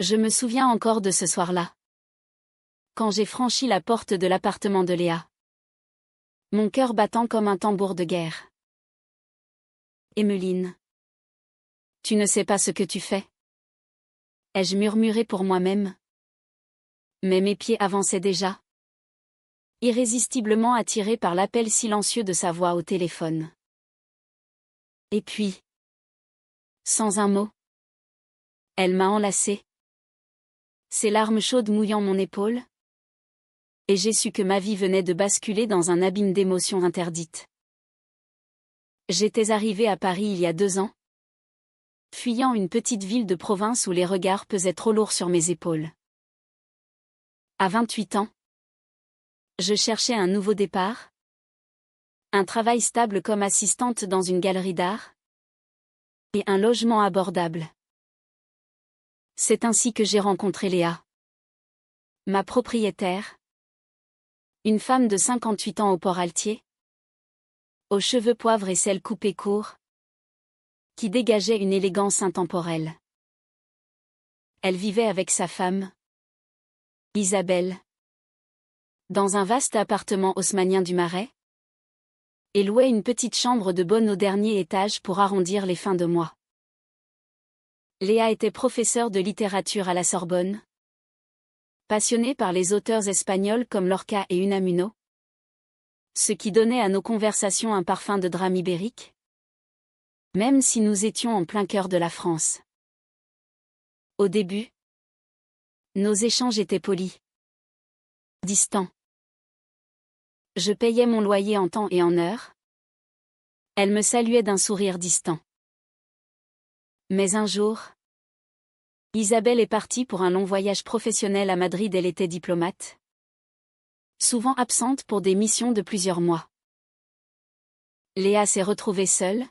Je me souviens encore de ce soir-là. Quand j'ai franchi la porte de l'appartement de Léa. Mon cœur battant comme un tambour de guerre. Emmeline. Tu ne sais pas ce que tu fais. Ai-je murmuré pour moi-même. Mais mes pieds avançaient déjà. Irrésistiblement attiré par l'appel silencieux de sa voix au téléphone. Et puis. Sans un mot. Elle m'a enlacé. Ses larmes chaudes mouillant mon épaule. Et j'ai su que ma vie venait de basculer dans un abîme d'émotions interdites. J'étais arrivée à Paris il y a 2 ans. Fuyant une petite ville de province où les regards pesaient trop lourds sur mes épaules. À 28 ans. Je cherchais un nouveau départ. Un travail stable comme assistante dans une galerie d'art. Et un logement abordable. C'est ainsi que j'ai rencontré Léa. Ma propriétaire. Une femme de 58 ans au port altier. Aux cheveux poivre et cils coupés courts. Qui dégageait une élégance intemporelle. Elle vivait avec sa femme. Isabelle. Dans un vaste appartement haussmannien du Marais. Et louait une petite chambre de bonne au dernier étage pour arrondir les fins de mois. Léa était professeure de littérature à la Sorbonne. Passionnée par les auteurs espagnols comme Lorca et Unamuno. Ce qui donnait à nos conversations un parfum de drame ibérique. Même si nous étions en plein cœur de la France. Au début, nos échanges étaient polis. Distants. Je payais mon loyer en temps et en heure. Elle me saluait d'un sourire distant. Mais un jour, Isabelle est partie pour un long voyage professionnel à Madrid. Elle était diplomate. Souvent absente pour des missions de plusieurs mois. Léa s'est retrouvée seule.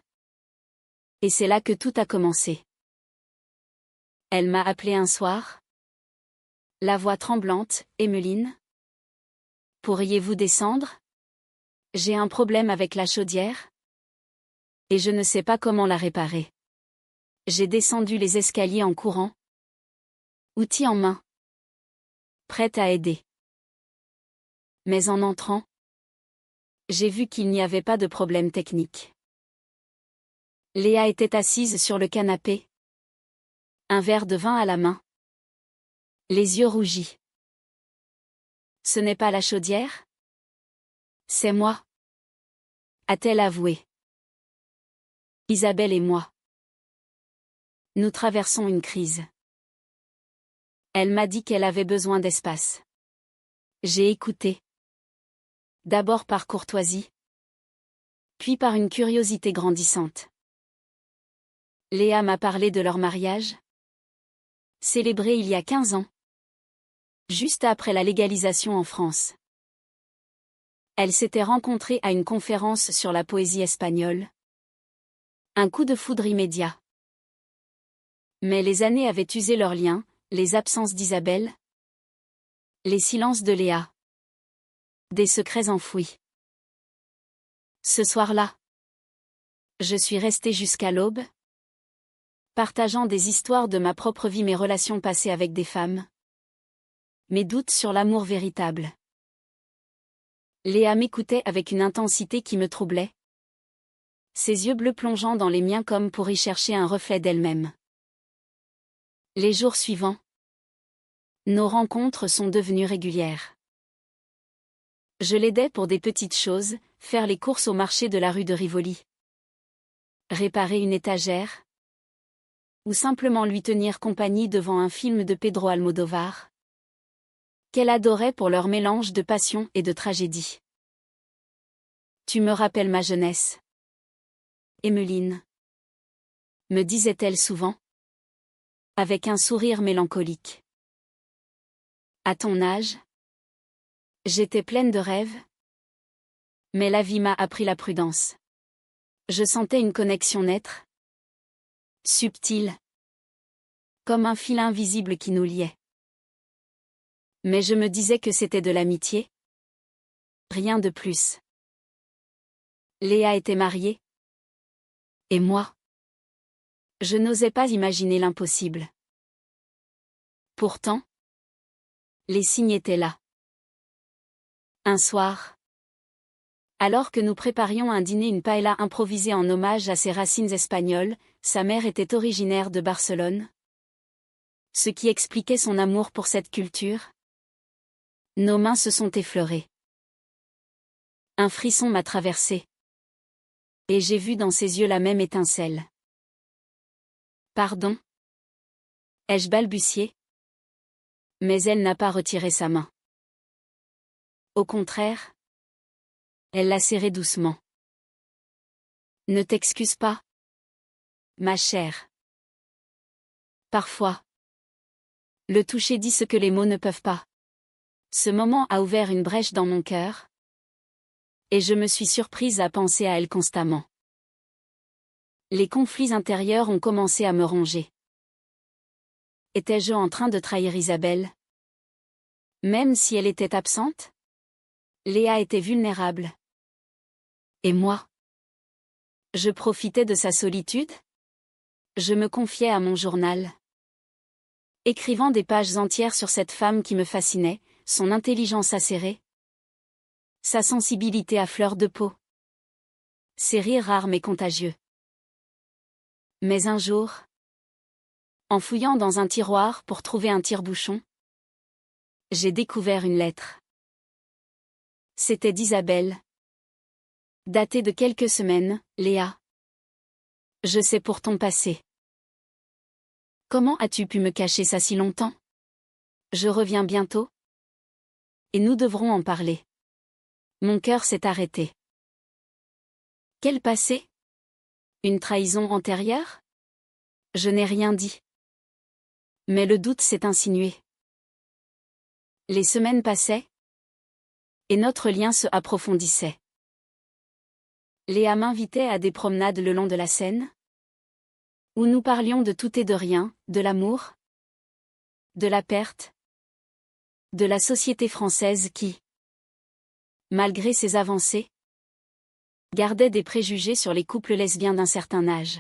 Et c'est là que tout a commencé. Elle m'a appelé un soir. La voix tremblante, Emmeline. Pourriez-vous descendre? J'ai un problème avec la chaudière. Et je ne sais pas comment la réparer. J'ai descendu les escaliers en courant. Outil en main. Prête à aider. Mais en entrant, j'ai vu qu'il n'y avait pas de problème technique. Léa était assise sur le canapé. Un verre de vin à la main. Les yeux rougis. Ce n'est pas la chaudière? C'est moi. A-t-elle avoué. Isabelle et moi. Nous traversons une crise. Elle m'a dit qu'elle avait besoin d'espace. J'ai écouté. D'abord par courtoisie. Puis par une curiosité grandissante. Léa m'a parlé de leur mariage. Célébré il y a 15 ans. Juste après la légalisation en France. Elles s'étaient rencontrées à une conférence sur la poésie espagnole. Un coup de foudre immédiat. Mais les années avaient usé leurs liens, les absences d'Isabelle. Les silences de Léa. Des secrets enfouis. Ce soir-là, je suis restée jusqu'à l'aube. Partageant des histoires de ma propre vie, mes relations passées avec des femmes. Mes doutes sur l'amour véritable. Léa m'écoutait avec une intensité qui me troublait. Ses yeux bleus plongeant dans les miens comme pour y chercher un reflet d'elle-même. Les jours suivants, nos rencontres sont devenues régulières. Je l'aidais pour des petites choses, faire les courses au marché de la rue de Rivoli. Réparer une étagère. Ou simplement lui tenir compagnie devant un film de Pedro Almodóvar. Qu'elle adorait pour leur mélange de passion et de tragédie. Tu me rappelles ma jeunesse. Emmeline. Me disait-elle souvent. Avec un sourire mélancolique. À ton âge? J'étais pleine de rêves. Mais la vie m'a appris la prudence. Je sentais une connexion naître. Subtile. Comme un fil invisible qui nous liait. Mais je me disais que c'était de l'amitié. Rien de plus. Léa était mariée. Et moi? Je n'osais pas imaginer l'impossible. Pourtant, les signes étaient là. Un soir, alors que nous préparions un dîner, une paella improvisée en hommage à ses racines espagnoles, sa mère était originaire de Barcelone. Ce qui expliquait son amour pour cette culture. Nos mains se sont effleurées. Un frisson m'a traversé. Et j'ai vu dans ses yeux la même étincelle. Pardon? Ai-je balbutié? Mais elle n'a pas retiré sa main. Au contraire, elle l'a serrée doucement. Ne t'excuse pas, ma chère. Parfois, le toucher dit ce que les mots ne peuvent pas. Ce moment a ouvert une brèche dans mon cœur. Et je me suis surprise à penser à elle constamment. Les conflits intérieurs ont commencé à me ronger. Étais-je en train de trahir Isabelle? Même si elle était absente? Léa était vulnérable. Et moi? Je profitais de sa solitude? Je me confiais à mon journal. Écrivant des pages entières sur cette femme qui me fascinait, son intelligence acérée, sa sensibilité à fleur de peau, ses rires rares mais contagieux. Mais un jour, en fouillant dans un tiroir pour trouver un tire-bouchon, j'ai découvert une lettre. C'était d'Isabelle. Datée de quelques semaines, Léa. Je sais pour ton passé. Comment as-tu pu me cacher ça si longtemps? Je reviens bientôt. Et nous devrons en parler. Mon cœur s'est arrêté. Quel passé? Une trahison antérieure? Je n'ai rien dit. Mais le doute s'est insinué. Les semaines passaient. Et notre lien se approfondissait. Léa m'invitait à des promenades le long de la Seine, où nous parlions de tout et de rien, de l'amour, de la perte, de la société française qui, malgré ses avancées, gardait des préjugés sur les couples lesbiens d'un certain âge.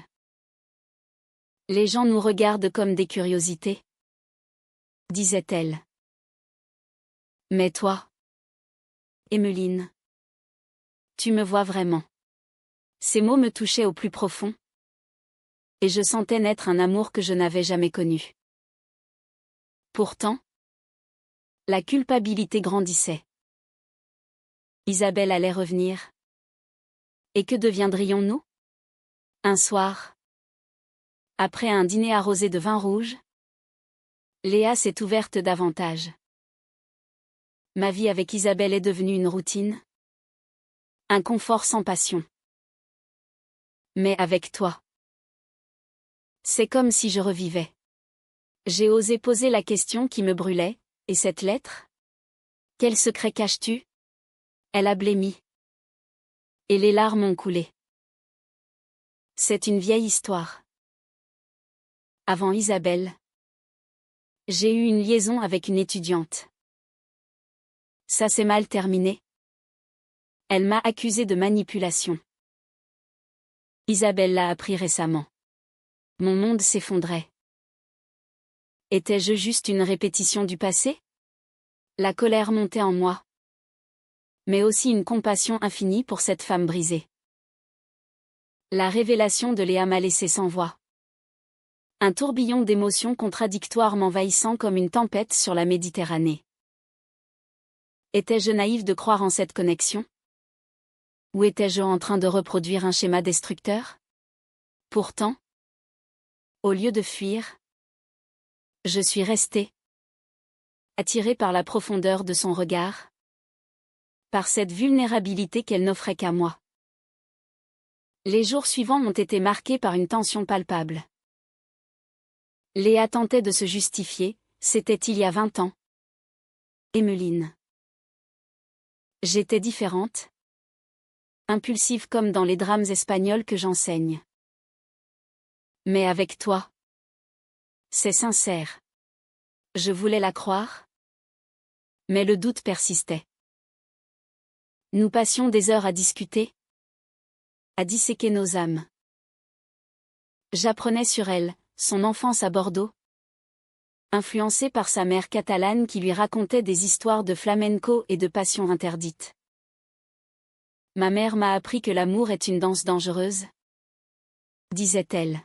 Les gens nous regardent comme des curiosités, disait-elle. Mais toi, Emmeline, tu me vois vraiment. Ces mots me touchaient au plus profond, et je sentais naître un amour que je n'avais jamais connu. Pourtant, la culpabilité grandissait. Isabelle allait revenir. Et que deviendrions-nous? Un soir, après un dîner arrosé de vin rouge, Léa s'est ouverte davantage. Ma vie avec Isabelle est devenue une routine. Un confort sans passion. Mais avec toi, c'est comme si je revivais. J'ai osé poser la question qui me brûlait, et cette lettre? Quel secret caches-tu? Elle a blêmi. Et les larmes ont coulé. C'est une vieille histoire. Avant Isabelle, j'ai eu une liaison avec une étudiante. Ça s'est mal terminé. Elle m'a accusé de manipulation. Isabelle l'a appris récemment. Mon monde s'effondrait. Étais-je juste une répétition du passé? La colère montait en moi. Mais aussi une compassion infinie pour cette femme brisée. La révélation de Léa m'a laissé sans voix. Un tourbillon d'émotions contradictoires m'envahissant comme une tempête sur la Méditerranée. Étais-je naïve de croire en cette connexion? Ou étais-je en train de reproduire un schéma destructeur? Pourtant, au lieu de fuir, je suis restée, attirée par la profondeur de son regard, par cette vulnérabilité qu'elle n'offrait qu'à moi. Les jours suivants ont été marqués par une tension palpable. Léa tentait de se justifier, c'était il y a 20 ans. Emmeline. J'étais différente. Impulsive comme dans les drames espagnols que j'enseigne. Mais avec toi, c'est sincère. Je voulais la croire. Mais le doute persistait. Nous passions des heures à discuter, à disséquer nos âmes. J'apprenais sur elle, son enfance à Bordeaux, influencé par sa mère catalane qui lui racontait des histoires de flamenco et de passions interdites. Ma mère m'a appris que l'amour est une danse dangereuse, disait-elle.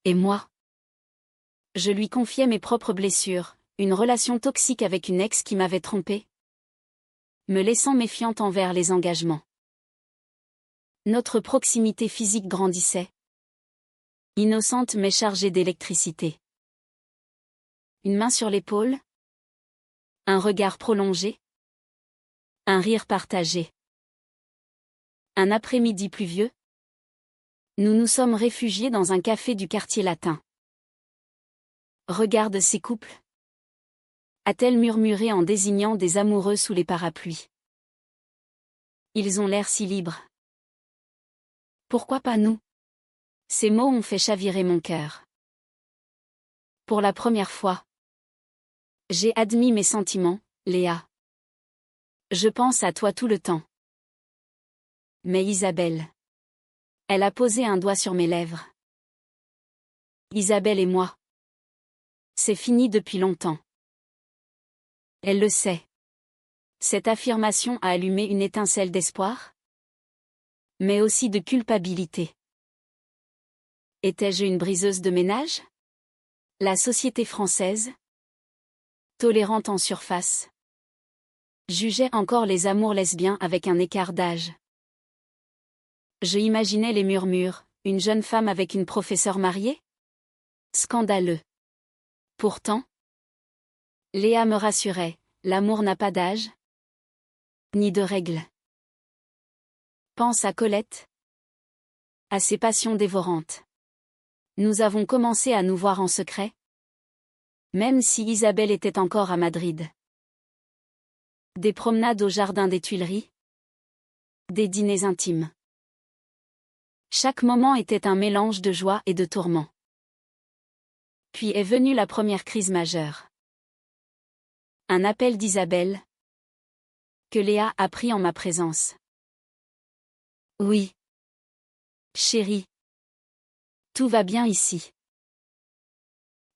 Et moi? Je lui confiais mes propres blessures, une relation toxique avec une ex qui m'avait trompée, me laissant méfiante envers les engagements. Notre proximité physique grandissait, innocente mais chargée d'électricité. Une main sur l'épaule, un regard prolongé, un rire partagé. Un après-midi pluvieux, nous nous sommes réfugiés dans un café du quartier latin. Regarde ces couples, a-t-elle murmuré en désignant des amoureux sous les parapluies. Ils ont l'air si libres. Pourquoi pas nous? Ces mots ont fait chavirer mon cœur. Pour la première fois, j'ai admis mes sentiments, Léa. Je pense à toi tout le temps. Mais Isabelle. Elle a posé un doigt sur mes lèvres. Isabelle et moi. C'est fini depuis longtemps. Elle le sait. Cette affirmation a allumé une étincelle d'espoir, mais aussi de culpabilité. Étais-je une briseuse de ménage? La société française, tolérante en surface, jugeait encore les amours lesbiens avec un écart d'âge. Je imaginais les murmures, une jeune femme avec une professeure mariée? Scandaleux. Pourtant, Léa me rassurait, l'amour n'a pas d'âge, ni de règles. Pense à Colette, à ses passions dévorantes. Nous avons commencé à nous voir en secret, même si Isabelle était encore à Madrid. Des promenades au jardin des Tuileries, des dîners intimes. Chaque moment était un mélange de joie et de tourment. Puis est venue la première crise majeure. Un appel d'Isabelle, que Léa a pris en ma présence. Oui. Chérie. Tout va bien ici.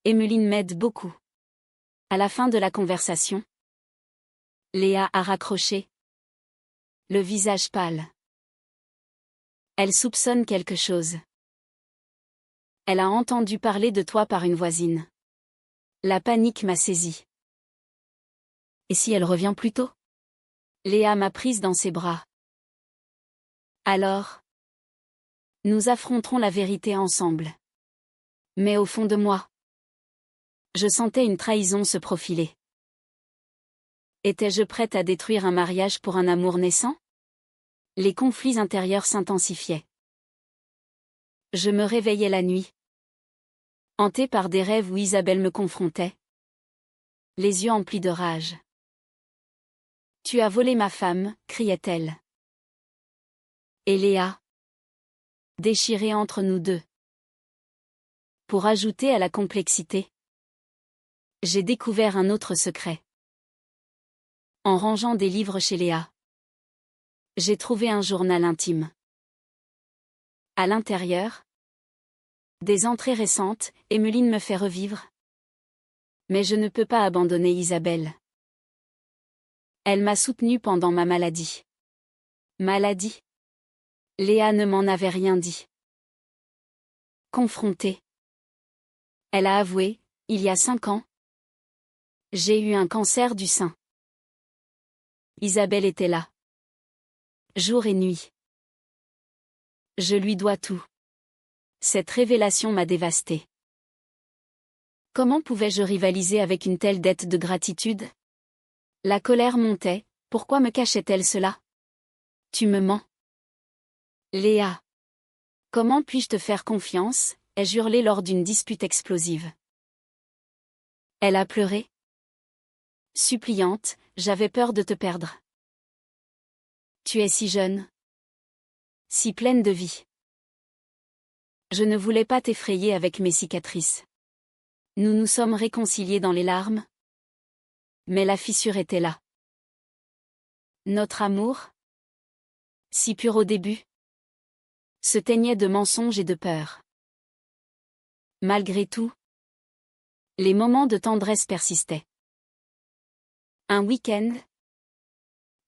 Emmeline m'aide beaucoup. À la fin de la conversation, Léa a raccroché, le visage pâle. Elle soupçonne quelque chose. Elle a entendu parler de toi par une voisine. La panique m'a saisie. Et si elle revient plus tôt? Léa m'a prise dans ses bras. Alors, nous affronterons la vérité ensemble. Mais au fond de moi, je sentais une trahison se profiler. Étais-je prête à détruire un mariage pour un amour naissant? Les conflits intérieurs s'intensifiaient. Je me réveillais la nuit, hantée par des rêves où Isabelle me confrontait, les yeux emplis de rage. Tu as volé ma femme, criait-elle. Et Léa, déchirée entre nous deux. Pour ajouter à la complexité, j'ai découvert un autre secret. En rangeant des livres chez Léa, j'ai trouvé un journal intime. À l'intérieur, des entrées récentes, Emmeline me fait revivre. Mais je ne peux pas abandonner Isabelle. Elle m'a soutenue pendant ma maladie. Maladie? Léa ne m'en avait rien dit. Confrontée. Elle a avoué, il y a 5 ans. J'ai eu un cancer du sein. Isabelle était là. Jour et nuit. Je lui dois tout. Cette révélation m'a dévastée. Comment pouvais-je rivaliser avec une telle dette de gratitude? La colère montait, pourquoi me cachait-elle cela? Tu me mens. Léa. Comment puis-je te faire confiance? Ai-je hurlé lors d'une dispute explosive. Elle a pleuré. Suppliante, j'avais peur de te perdre. Tu es si jeune. Si pleine de vie. Je ne voulais pas t'effrayer avec mes cicatrices. Nous nous sommes réconciliés dans les larmes. Mais la fissure était là. Notre amour, si pur au début, se teignait de mensonges et de peur. Malgré tout, Les moments de tendresse persistaient. Un week-end.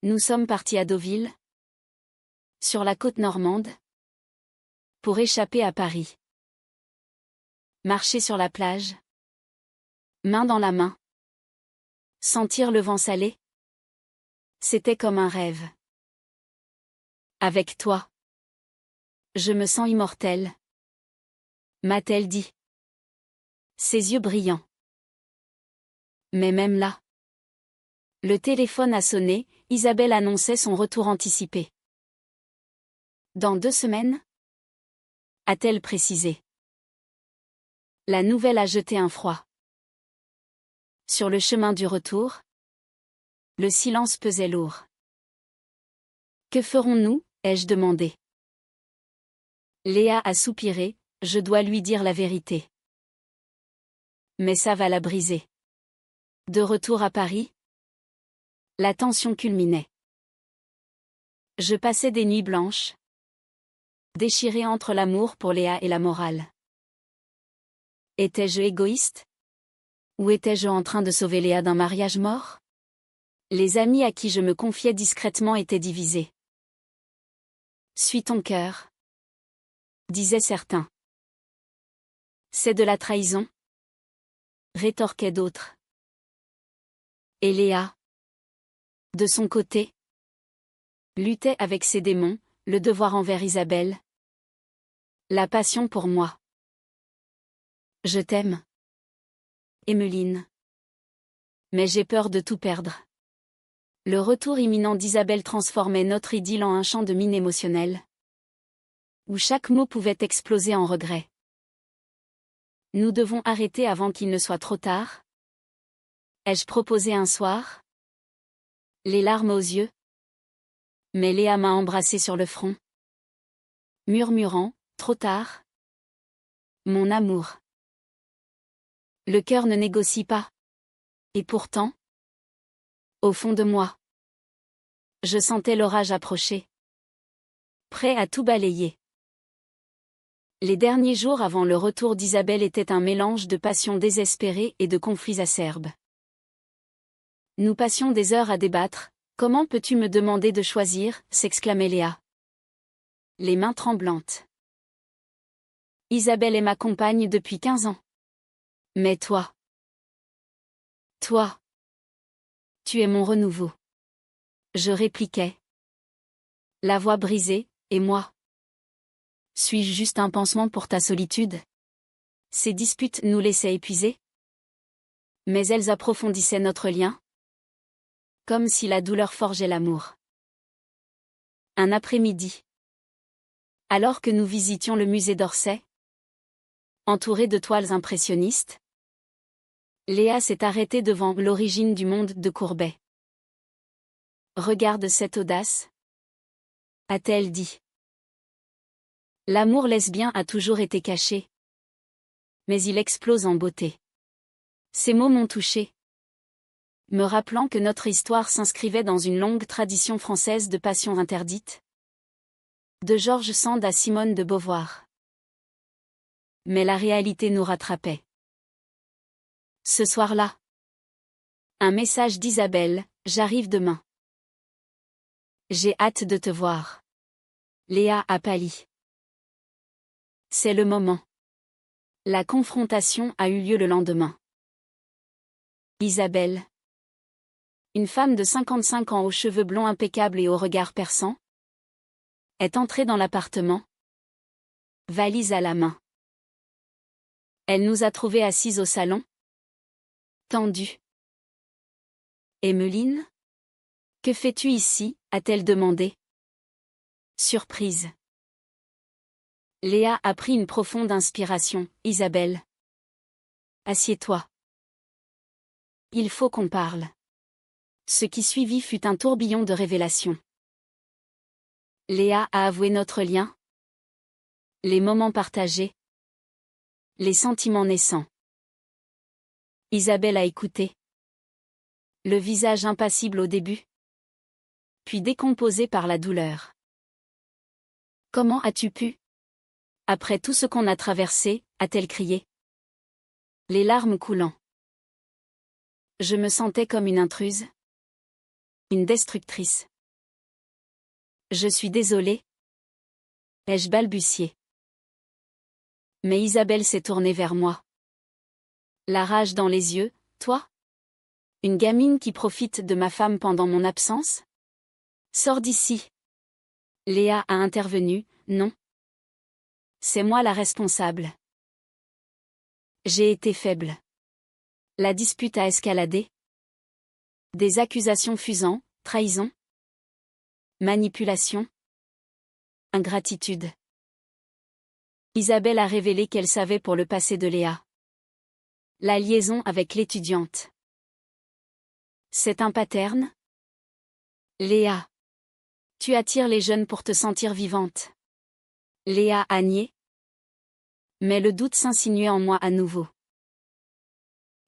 Nous sommes partis à Deauville, sur la côte normande, pour échapper à Paris. Marcher sur la plage, main dans la main, sentir le vent salé. C'était comme un rêve. Avec toi, je me sens immortelle, m'a-t-elle dit. Ses yeux brillants. Mais même là, le téléphone a sonné, Isabelle annonçait son retour anticipé. Dans 2 semaines, a-t-elle précisé. La nouvelle a jeté un froid. Sur le chemin du retour, le silence pesait lourd. Que ferons-nous, ai-je demandé. Léa a soupiré, je dois lui dire la vérité. Mais ça va la briser. De retour à Paris, la tension culminait. Je passais des nuits blanches, déchirée entre l'amour pour Léa et la morale. Étais-je égoïste? Ou étais-je en train de sauver Léa d'un mariage mort? Les amis à qui je me confiais discrètement étaient divisés. Suis ton cœur, disaient certains. C'est de la trahison, rétorquaient d'autres. Et Léa, de son côté, luttait avec ses démons, le devoir envers Isabelle, la passion pour moi. Je t'aime, Emmeline. Mais j'ai peur de tout perdre. Le retour imminent d'Isabelle transformait notre idylle en un champ de mine émotionnelle, où chaque mot pouvait exploser en regret. Nous devons arrêter avant qu'il ne soit trop tard, ai-je proposé un soir, les larmes aux yeux. Mais Léa m'a embrassé sur le front, murmurant, trop tard. Mon amour. Le cœur ne négocie pas. Et pourtant, au fond de moi, je sentais l'orage approcher, prêt à tout balayer. Les derniers jours avant le retour d'Isabelle étaient un mélange de passion désespérée et de conflits acerbes. Nous passions des heures à débattre. Comment peux-tu me demander de choisir, s'exclamait Léa, les mains tremblantes. Isabelle est ma compagne depuis 15 ans. Mais toi, tu es mon renouveau. Je répliquais, la voix brisée, et moi? Suis-je juste un pansement pour ta solitude? Ces disputes nous laissaient épuisés. Mais elles approfondissaient notre lien, comme si la douleur forgeait l'amour. Un après-midi, alors que nous visitions le musée d'Orsay, entouré de toiles impressionnistes, Léa s'est arrêtée devant l'origine du monde de Courbet. Regarde cette audace, a-t-elle dit. L'amour lesbien a toujours été caché, mais il explose en beauté. Ces mots m'ont touchée, me rappelant que notre histoire s'inscrivait dans une longue tradition française de passion interdite, de George Sand à Simone de Beauvoir. Mais la réalité nous rattrapait. Ce soir-là, un message d'Isabelle, j'arrive demain. J'ai hâte de te voir. Léa a pâli. C'est le moment. La confrontation a eu lieu le lendemain. Isabelle, une femme de 55 ans aux cheveux blonds impeccables et au regard perçant, est entrée dans l'appartement, valise à la main. Elle nous a trouvés assises au salon, tendus. Emmeline? Que fais-tu ici? A-t-elle demandé. Surprise. Léa a pris une profonde inspiration. Isabelle, assieds-toi. Il faut qu'on parle. Ce qui suivit fut un tourbillon de révélations. Léa a avoué notre lien, les moments partagés, les sentiments naissants. Isabelle a écouté. Le visage impassible au début, puis décomposé par la douleur. Comment as-tu pu? Après tout ce qu'on a traversé, a-t-elle crié. Les larmes coulant. Je me sentais comme une intruse. Une destructrice. Je suis désolée. Ai-je balbutié. Mais Isabelle s'est tournée vers moi. La rage dans les yeux, toi? Une gamine qui profite de ma femme pendant mon absence? Sors d'ici. Léa a intervenu, non. C'est moi la responsable. J'ai été faible. La dispute a escaladé. Des accusations fusant, trahison, manipulation, ingratitude. Isabelle a révélé qu'elle savait pour le passé de Léa. La liaison avec l'étudiante. C'est un pattern? Léa. Tu attires les jeunes pour te sentir vivante. Léa a nié. Mais le doute s'insinuait en moi à nouveau.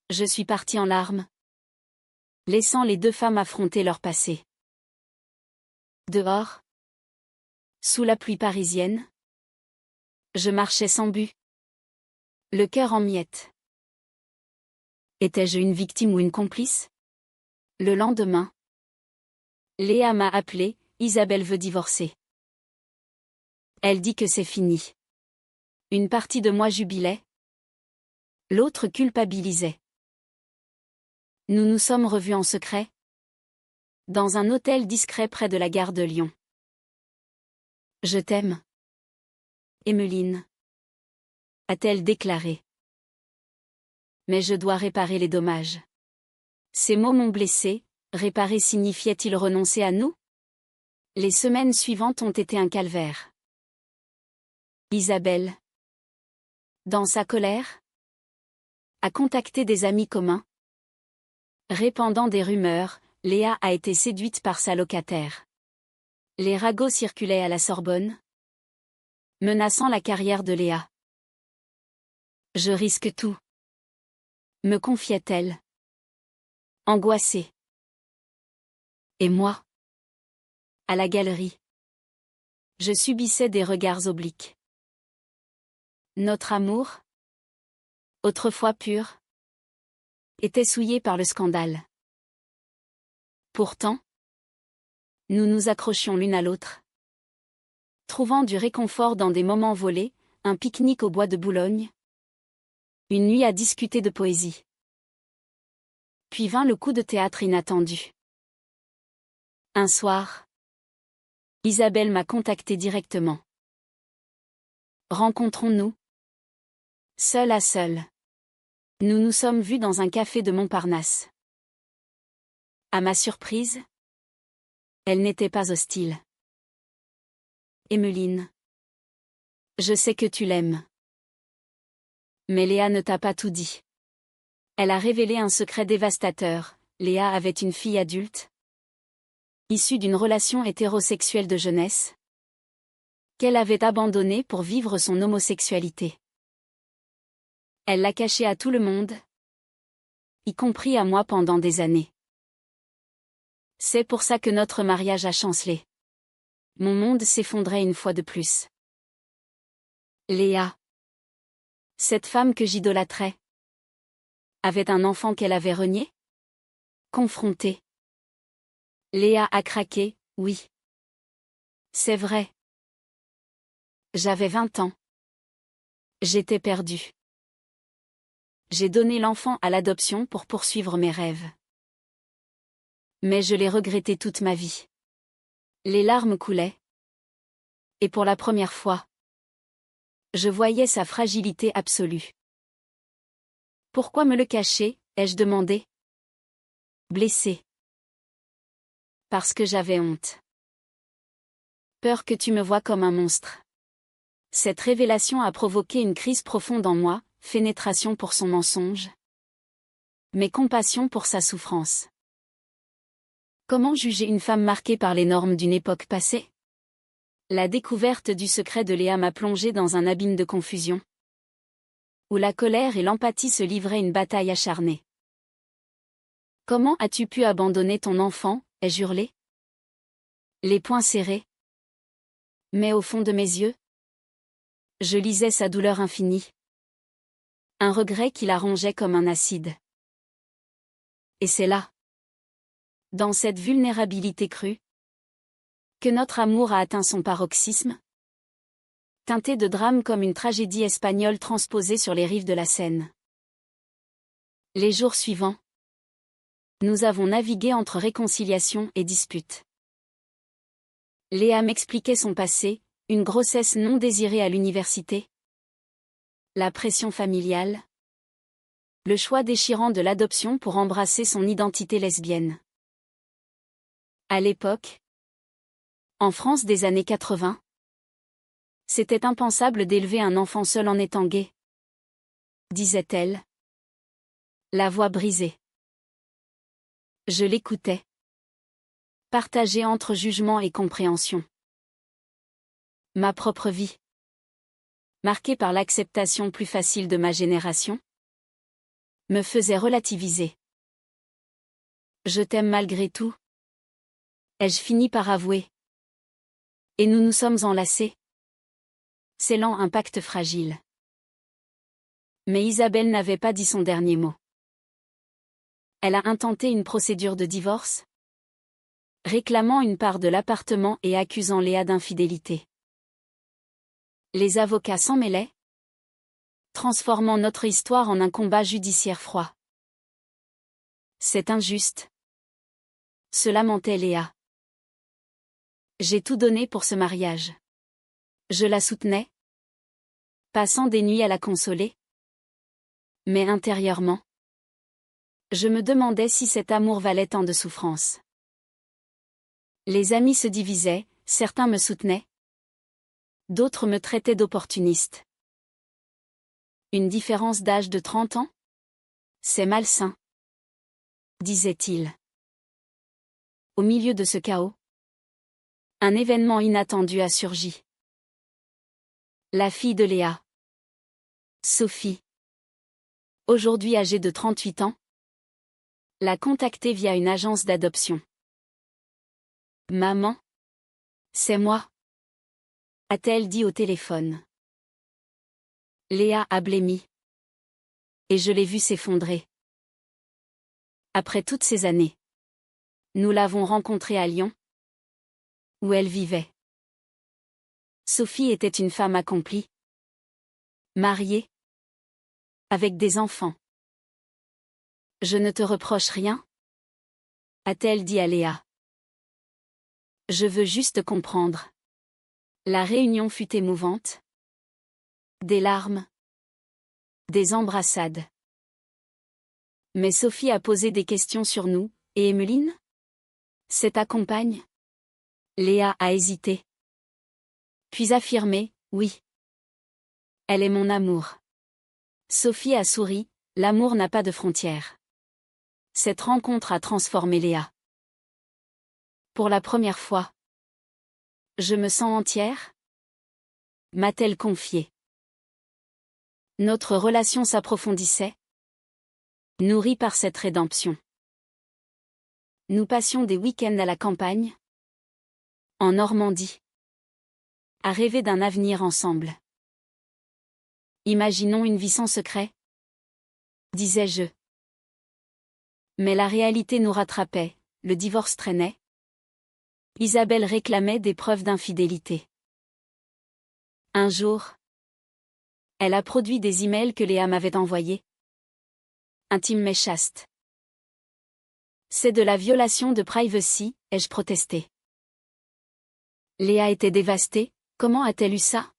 Je suis partie en larmes, laissant les deux femmes affronter leur passé. Dehors, sous la pluie parisienne, je marchais sans but, le cœur en miettes. Étais-je une victime ou une complice? Le lendemain, Léa m'a appelé, Isabelle veut divorcer. Elle dit que c'est fini. Une partie de moi jubilait, l'autre culpabilisait. Nous nous sommes revus en secret, dans un hôtel discret près de la gare de Lyon. Je t'aime, Emmeline, a-t-elle déclaré. Mais je dois réparer les dommages. Ces mots m'ont blessé, réparer signifiait-il renoncer à nous? Les semaines suivantes ont été un calvaire. Isabelle, dans sa colère, a contacté des amis communs. Répandant des rumeurs, Léa a été séduite par sa locataire. Les ragots circulaient à la Sorbonne, menaçant la carrière de Léa. Je risque tout, me confiait-elle. Angoissée. Et moi? À la galerie. Je subissais des regards obliques. Notre amour, autrefois pur, était souillé par le scandale. Pourtant, nous nous accrochions l'une à l'autre, trouvant du réconfort dans des moments volés, un pique-nique au bois de Boulogne, une nuit à discuter de poésie. Puis vint le coup de théâtre inattendu. Un soir, Isabelle m'a contacté directement. Rencontrons-nous. Seul à seul. Nous nous sommes vus dans un café de Montparnasse. À ma surprise, elle n'était pas hostile. Emmeline. Je sais que tu l'aimes. Mais Léa ne t'a pas tout dit. Elle a révélé un secret dévastateur. Léa avait une fille adulte, issue d'une relation hétérosexuelle de jeunesse, qu'elle avait abandonnée pour vivre son homosexualité. Elle l'a cachée à tout le monde, y compris à moi pendant des années. C'est pour ça que notre mariage a chancelé. Mon monde s'effondrait une fois de plus. Léa, cette femme que j'idolâtrais, avait un enfant qu'elle avait renié? Confrontée. Léa a craqué, oui. C'est vrai. J'avais 20 ans. J'étais perdue. J'ai donné l'enfant à l'adoption pour poursuivre mes rêves. Mais je l'ai regretté toute ma vie. Les larmes coulaient. Et pour la première fois, je voyais sa fragilité absolue. Pourquoi me le cacher, ai-je demandé. Blessée. Parce que j'avais honte. Peur que tu me vois comme un monstre. Cette révélation a provoqué une crise profonde en moi, pénétration pour son mensonge, mais compassion pour sa souffrance. Comment juger une femme marquée par les normes d'une époque passée? La découverte du secret de Léa m'a plongé dans un abîme de confusion, où la colère et l'empathie se livraient une bataille acharnée. Comment as-tu pu abandonner ton enfant, ai-je hurlé? Les poings serrés. Mais au fond de mes yeux, je lisais sa douleur infinie. Un regret qui la rongeait comme un acide. Et c'est là, dans cette vulnérabilité crue, que notre amour a atteint son paroxysme, teinté de drame comme une tragédie espagnole transposée sur les rives de la Seine. Les jours suivants, nous avons navigué entre réconciliation et dispute. Léa m'expliquait son passé, une grossesse non désirée à l'université, la pression familiale, le choix déchirant de l'adoption pour embrasser son identité lesbienne. À l'époque, en France des années 80, c'était impensable d'élever un enfant seul en étant gay, disait-elle, la voix brisée. Je l'écoutais, partagée entre jugement et compréhension. Ma propre vie, marquée par l'acceptation plus facile de ma génération, me faisait relativiser. Je t'aime malgré tout, ai-je fini par avouer. Et nous nous sommes enlacés, scellant un pacte fragile. Mais Isabelle n'avait pas dit son dernier mot. Elle a intenté une procédure de divorce, réclamant une part de l'appartement et accusant Léa d'infidélité. Les avocats s'en mêlaient, transformant notre histoire en un combat judiciaire froid. C'est injuste, se lamentait Léa. J'ai tout donné pour ce mariage. Je la soutenais, passant des nuits à la consoler. Mais intérieurement, je me demandais si cet amour valait tant de souffrance. Les amis se divisaient, certains me soutenaient, d'autres me traitaient d'opportuniste. Une différence d'âge de 30 ans? C'est malsain, disait-il. Au milieu de ce chaos, un événement inattendu a surgi. La fille de Léa, Sophie, aujourd'hui âgée de 38 ans, l'a contactée via une agence d'adoption. Maman, c'est moi, a-t-elle dit au téléphone. Léa a blêmi. Et je l'ai vue s'effondrer. Après toutes ces années, nous l'avons rencontrée à Lyon, où elle vivait. Sophie était une femme accomplie, mariée, avec des enfants. Je ne te reproche rien, a-t-elle dit à Léa. Je veux juste comprendre. La réunion fut émouvante. Des larmes. Des embrassades. Mais Sophie a posé des questions sur nous, et Emmeline? C'est ta compagne? Léa a hésité. Puis affirmé, oui. Elle est mon amour. Sophie a souri, l'amour n'a pas de frontières. Cette rencontre a transformé Léa. Pour la première fois. Je me sens entière? M'a-t-elle confié. Notre relation s'approfondissait, nourrie par cette rédemption. Nous passions des week-ends à la campagne, en Normandie, à rêver d'un avenir ensemble. Imaginons une vie sans secret, disais-je. Mais la réalité nous rattrapait, le divorce traînait. Isabelle réclamait des preuves d'infidélité. Un jour, elle a produit des emails que Léa m'avait envoyés. Intime mais chaste. C'est de la violation de privacy, ai-je protesté. Léa était dévastée, comment a-t-elle eu ça?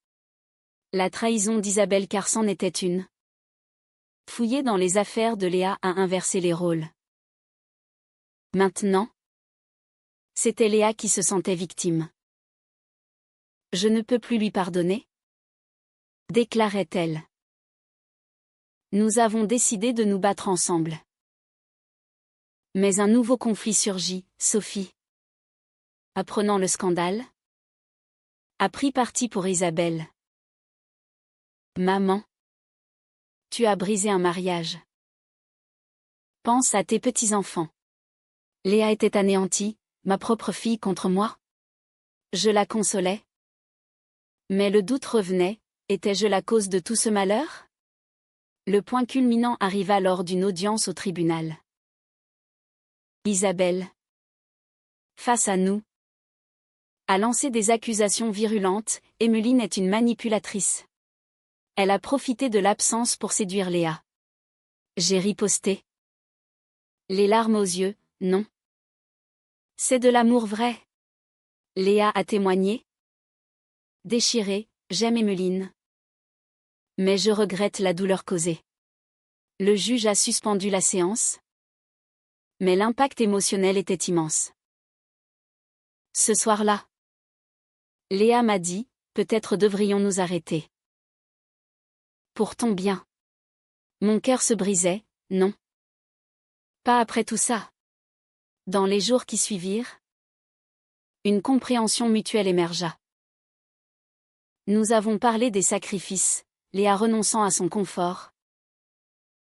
La trahison d'Isabelle car c'en était une. Fouiller dans les affaires de Léa a inversé les rôles. Maintenant, c'était Léa qui se sentait victime. Je ne peux plus lui pardonner, déclarait-elle. Nous avons décidé de nous battre ensemble. Mais un nouveau conflit surgit, Sophie, apprenant le scandale, a pris parti pour Isabelle. Maman, tu as brisé un mariage. Pense à tes petits-enfants. Léa était anéantie, ma propre fille contre moi. Je la consolais. Mais le doute revenait, étais-je la cause de tout ce malheur? Le point culminant arriva lors d'une audience au tribunal. Isabelle, face à nous, a lancé des accusations virulentes. Emmeline est une manipulatrice. Elle a profité de l'absence pour séduire Léa. J'ai riposté. Les larmes aux yeux, non. C'est de l'amour vrai. Léa a témoigné. Déchirée, j'aime Emmeline. Mais je regrette la douleur causée. Le juge a suspendu la séance. Mais l'impact émotionnel était immense. Ce soir-là, Léa m'a dit, peut-être devrions-nous arrêter. Pour ton bien. Mon cœur se brisait, non. Pas après tout ça. Dans les jours qui suivirent, une compréhension mutuelle émergea. Nous avons parlé des sacrifices, Léa renonçant à son confort.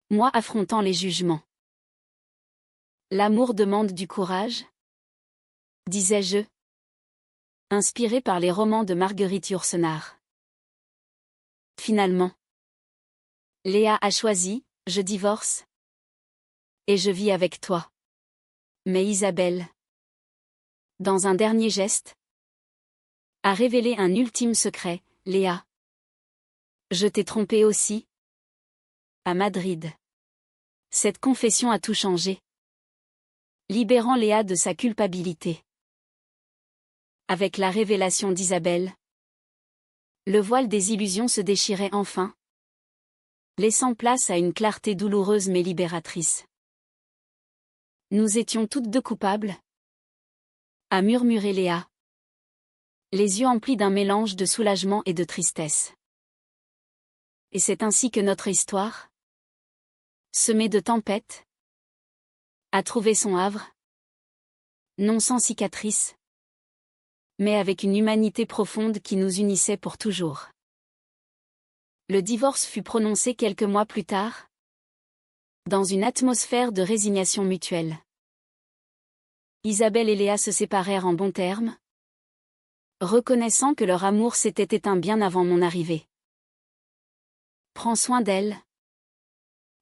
Moi affrontant les jugements. L'amour demande du courage, disais-je, inspiré par les romans de Marguerite Yourcenar. Finalement, Léa a choisi, je divorce. Et je vis avec toi. Mais Isabelle, dans un dernier geste, a révélé un ultime secret, Léa. Je t'ai trompée aussi. À Madrid. Cette confession a tout changé. Libérant Léa de sa culpabilité. Avec la révélation d'Isabelle, le voile des illusions se déchirait enfin, laissant place à une clarté douloureuse mais libératrice. Nous étions toutes deux coupables, a murmuré Léa, les yeux emplis d'un mélange de soulagement et de tristesse. Et c'est ainsi que notre histoire, semée de tempêtes, a trouvé son havre, non sans cicatrices, mais avec une humanité profonde qui nous unissait pour toujours. Le divorce fut prononcé quelques mois plus tard, dans une atmosphère de résignation mutuelle. Isabelle et Léa se séparèrent en bons termes, reconnaissant que leur amour s'était éteint bien avant mon arrivée. Prends soin d'elle,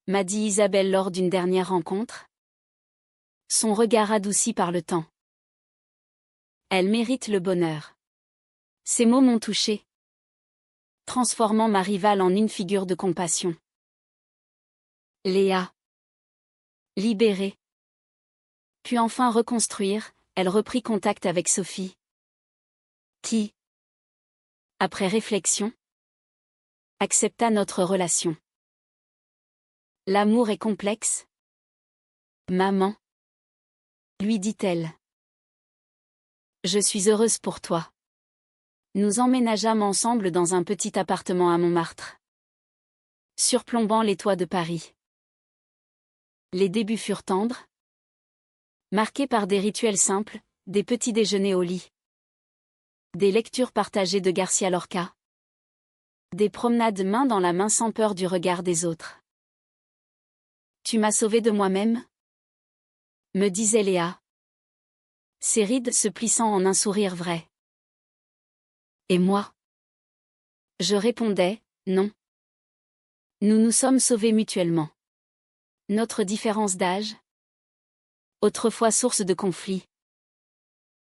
m'a dit Isabelle lors d'une dernière rencontre, son regard adouci par le temps. Elle mérite le bonheur. Ces mots m'ont touchée, transformant ma rivale en une figure de compassion. Léa, libérée, put enfin reconstruire, elle reprit contact avec Sophie, qui, après réflexion, accepta notre relation. L'amour est complexe, maman, lui dit-elle. Je suis heureuse pour toi. Nous emménageâmes ensemble dans un petit appartement à Montmartre, surplombant les toits de Paris. Les débuts furent tendres, marqués par des rituels simples, des petits déjeuners au lit, des lectures partagées de Garcia Lorca, des promenades main dans la main sans peur du regard des autres. Tu m'as sauvée de moi-même, me disait Léa, ses rides se plissant en un sourire vrai. Et moi? Je répondais, non. Nous nous sommes sauvés mutuellement. Notre différence d'âge, autrefois source de conflit,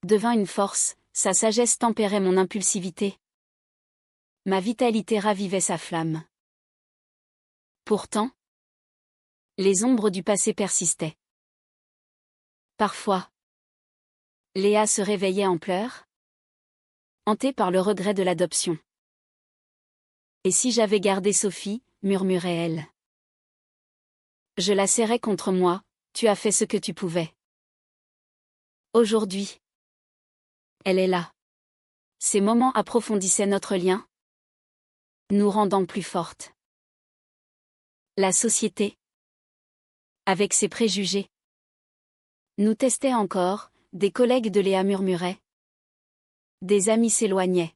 devint une force, sa sagesse tempérait mon impulsivité. Ma vitalité ravivait sa flamme. Pourtant, les ombres du passé persistaient. Parfois, Léa se réveillait en pleurs, hantée par le regret de l'adoption. Et si j'avais gardé Sophie, murmurait-elle. Je la serrais contre moi, tu as fait ce que tu pouvais. Aujourd'hui, elle est là. Ces moments approfondissaient notre lien, nous rendant plus fortes. La société, avec ses préjugés, nous testait encore, des collègues de Léa murmuraient. Des amis s'éloignaient.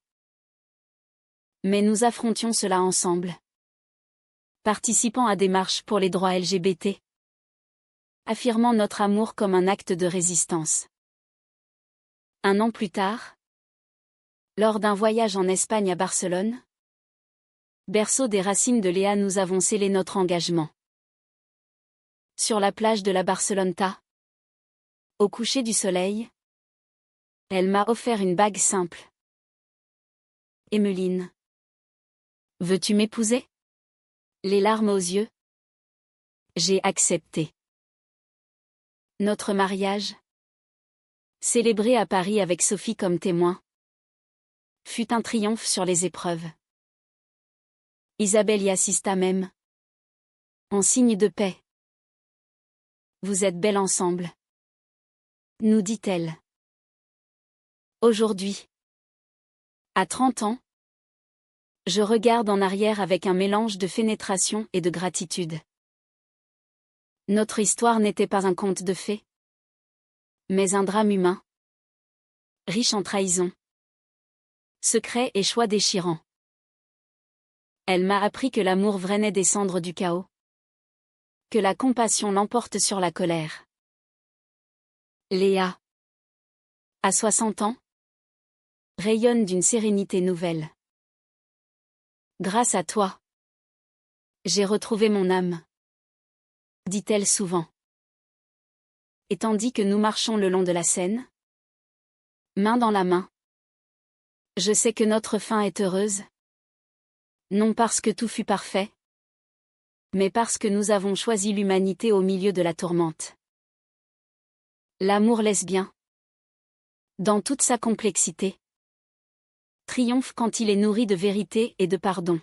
Mais nous affrontions cela ensemble. Participant à des marches pour les droits LGBT. Affirmant notre amour comme un acte de résistance. Un an plus tard, lors d'un voyage en Espagne à Barcelone, berceau des racines de Léa, nous avons scellé notre engagement. Sur la plage de la Barceloneta, Au coucher du soleil, elle m'a offert une bague simple. Emmeline. Veux-tu m'épouser? Les larmes aux yeux. J'ai accepté. Notre mariage, célébré à Paris avec Sophie comme témoin, fut un triomphe sur les épreuves. Isabelle y assista même, en signe de paix. Vous êtes belles ensemble, nous dit-elle. Aujourd'hui, à 30 ans, je regarde en arrière avec un mélange de pénétration et de gratitude. Notre histoire n'était pas un conte de fées, mais un drame humain, riche en trahison, secrets et choix déchirants. Elle m'a appris que l'amour vrai naît descendre du chaos, que la compassion l'emporte sur la colère. Léa, à 60 ans, rayonne d'une sérénité nouvelle. Grâce à toi, j'ai retrouvé mon âme, dit-elle souvent. Et tandis que nous marchons le long de la Seine, main dans la main, je sais que notre fin est heureuse, non parce que tout fut parfait, mais parce que nous avons choisi l'humanité au milieu de la tourmente. L'amour lesbien, dans toute sa complexité, triomphe quand il est nourri de vérité et de pardon.